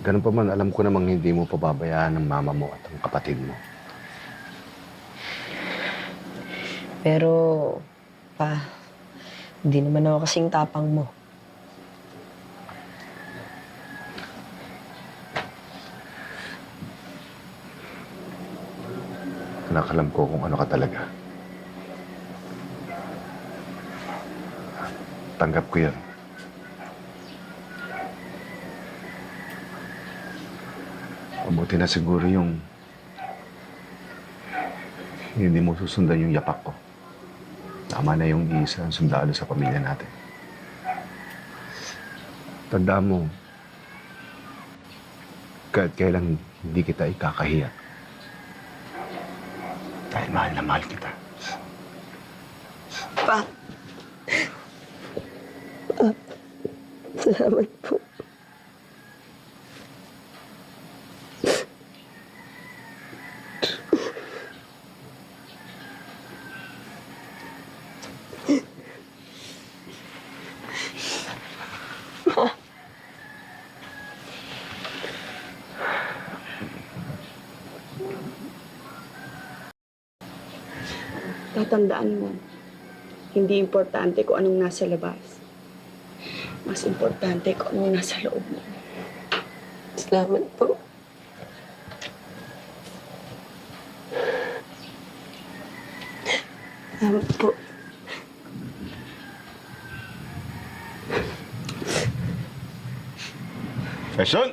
Ganun pa man, alam ko namang hindi mo pababayaan ng mama mo at ang kapatid mo. Pero, pa, hindi naman ako kasing tapang mo. Anak, alam ko kung ano ka talaga. Tanggap ko yan. Mabuti na siguro yung hindi mo susundan yung yapak ko. Tama na yung isa ang sundalo sa pamilya natin. Tandaan mo, kahit kailan hindi kita ikakahiya. Dahil mahal na mahal kita. Pa! Pa! Salamat po. Tatandaan mo, hindi importante kung anong nasa labas. Mas importante kung anong nasa loob mo. Salamat po. Salamat po. Session!